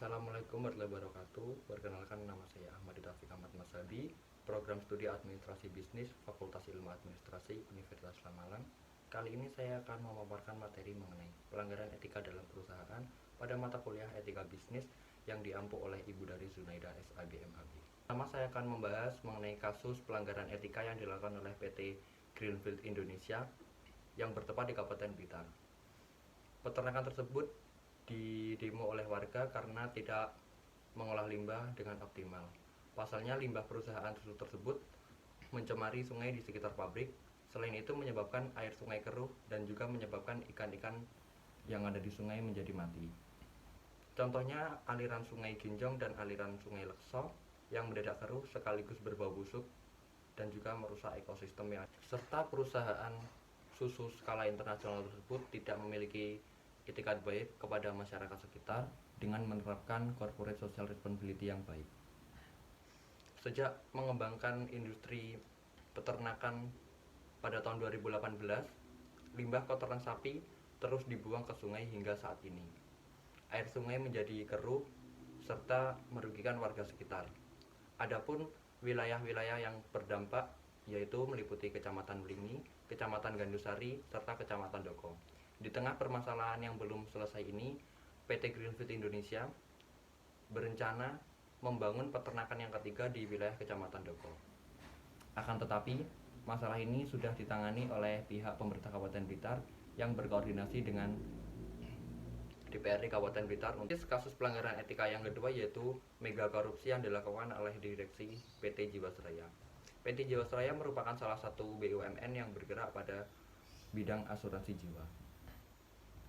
Assalamualaikum warahmatullahi wabarakatuh. Perkenalkan, nama saya Ahmad Taufik Ahmad Masabi, Program Studi Administrasi Bisnis, Fakultas Ilmu Administrasi, Universitas Malang. Kali ini saya akan memaparkan materi mengenai pelanggaran etika dalam perusahaan pada mata kuliah Etika Bisnis yang diampu oleh Ibu dari Zunaida SAB MHB. Pertama, saya akan membahas mengenai kasus pelanggaran etika yang dilakukan oleh PT Greenfield Indonesia yang bertempat di Kabupaten Blitar. Peternakan tersebut didemo oleh warga karena tidak mengolah limbah dengan optimal. Pasalnya, limbah perusahaan tersebut mencemari sungai di sekitar pabrik. Selain itu, menyebabkan air sungai keruh dan juga menyebabkan ikan-ikan yang ada di sungai menjadi mati. Contohnya, aliran sungai Ginjong dan aliran sungai Lekso yang mendadak keruh sekaligus berbau busuk dan juga merusak ekosistem yang ada. Serta perusahaan susu skala internasional tersebut tidak memiliki itikat baik kepada masyarakat sekitar dengan menerapkan corporate social responsibility yang baik. Sejak mengembangkan industri peternakan pada tahun 2018, limbah kotoran sapi terus dibuang ke sungai hingga saat ini. Air sungai menjadi keruh serta merugikan warga sekitar. Adapun wilayah-wilayah yang berdampak yaitu meliputi Kecamatan Wlingi, Kecamatan Gandusari, serta Kecamatan Doko. Di tengah permasalahan yang belum selesai ini, PT Greenfield Indonesia berencana membangun peternakan yang ketiga di wilayah Kecamatan Doko. Akan tetapi, masalah ini sudah ditangani oleh pihak pemerintah Kabupaten Blitar yang berkoordinasi dengan DPRD Kabupaten Blitar. Untuk kasus pelanggaran etika yang kedua yaitu mega korupsi yang dilakukan oleh Direksi PT Jiwasraya. PT Jiwasraya merupakan salah satu BUMN yang bergerak pada bidang asuransi jiwa.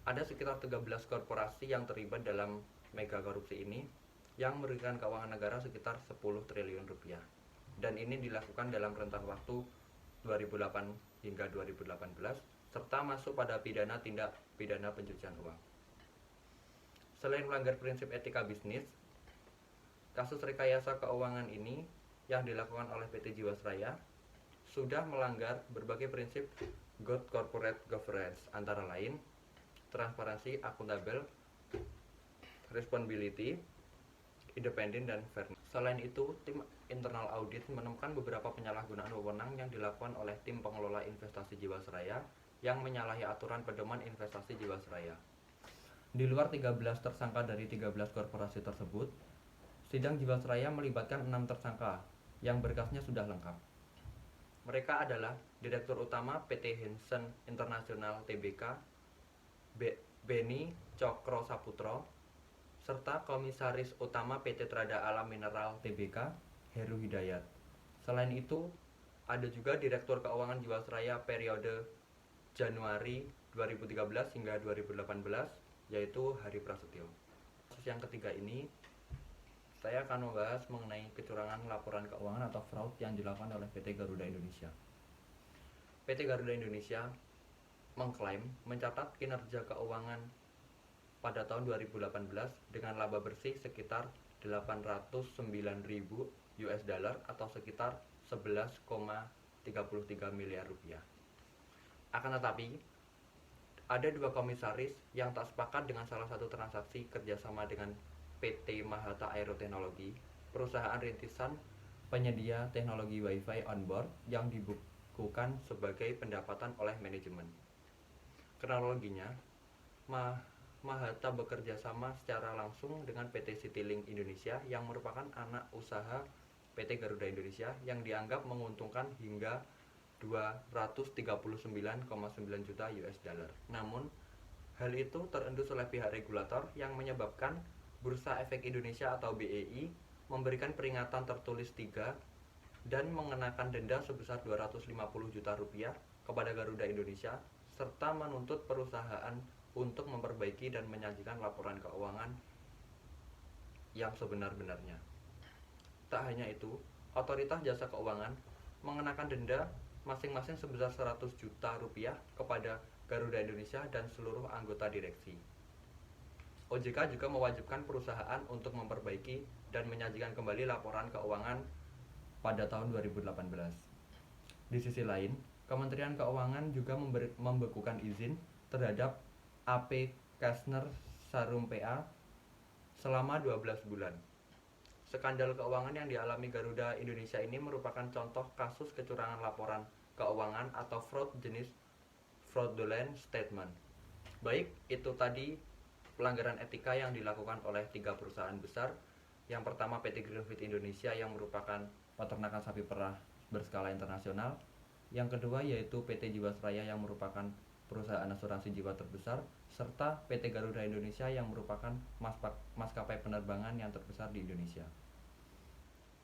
Ada sekitar 13 korporasi yang terlibat dalam mega korupsi ini yang merugikan keuangan negara sekitar 10 triliun rupiah. Dan ini dilakukan dalam rentang waktu 2008 hingga 2018 serta masuk pada pidana tindak pidana pencucian uang. Selain melanggar prinsip etika bisnis, kasus rekayasa keuangan ini yang dilakukan oleh PT Jiwasraya sudah melanggar berbagai prinsip good corporate governance, antara lain transparansi, akuntabel, responsibility, independen, dan fairness. Selain itu, tim internal audit menemukan beberapa penyalahgunaan wewenang yang dilakukan oleh tim pengelola investasi Jiwasraya yang menyalahi aturan pedoman investasi Jiwasraya. Di luar 13 tersangka dari 13 korporasi tersebut, sidang Jiwasraya melibatkan 6 tersangka yang berkasnya sudah lengkap. Mereka adalah Direktur Utama PT Hansen International Tbk Beni Cokro Saputro, serta Komisaris Utama PT Trada Alam Mineral Tbk Heru Hidayat. Selain itu, ada juga Direktur Keuangan Jiwasraya periode Januari 2013 hingga 2018, yaitu Hari Prasetyo. Kasus yang ketiga ini, saya akan membahas mengenai kecurangan laporan keuangan atau fraud yang dilakukan oleh PT Garuda Indonesia. PT Garuda Indonesia mengklaim mencatat kinerja keuangan pada tahun 2018 dengan laba bersih sekitar 809.000 US dollar atau sekitar 11,33 miliar rupiah. Akan tetapi, ada dua komisaris yang tak sepakat dengan salah satu transaksi kerjasama dengan PT Mahata Aeroteknologi, perusahaan rintisan penyedia teknologi Wi-Fi onboard yang dibukukan sebagai pendapatan oleh manajemen. Kronologinya, Mahata bekerja sama secara langsung dengan PT Citylink Indonesia yang merupakan anak usaha PT Garuda Indonesia yang dianggap menguntungkan hingga 239,9 juta US dollar. Namun, hal itu terendus oleh pihak regulator yang menyebabkan Bursa Efek Indonesia atau BEI memberikan peringatan tertulis 3 dan mengenakan denda sebesar 250 juta rupiah kepada Garuda Indonesia serta menuntut perusahaan untuk memperbaiki dan menyajikan laporan keuangan yang sebenar-benarnya. Tak hanya itu, Otoritas Jasa Keuangan mengenakan denda masing-masing sebesar 100 juta rupiah kepada Garuda Indonesia dan seluruh anggota direksi. OJK juga mewajibkan perusahaan untuk memperbaiki dan menyajikan kembali laporan keuangan pada tahun 2018. Di sisi lain, Kementerian Keuangan juga membekukan izin terhadap AP Kastner Sarum PA selama 12 bulan. Skandal keuangan yang dialami Garuda Indonesia ini merupakan contoh kasus kecurangan laporan keuangan atau fraud jenis fraudulent statement. Baik, itu tadi pelanggaran etika yang dilakukan oleh 3 perusahaan besar. Yang pertama PT Greenfeed Indonesia yang merupakan peternakan sapi perah berskala internasional. Yang kedua yaitu PT Jiwasraya yang merupakan perusahaan asuransi jiwa terbesar, serta PT Garuda Indonesia yang merupakan maskapai penerbangan yang terbesar di Indonesia.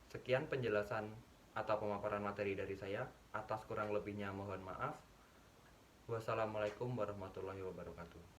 Sekian penjelasan atau pemaparan materi dari saya. Atas kurang lebihnya mohon maaf. Wassalamualaikum warahmatullahi wabarakatuh.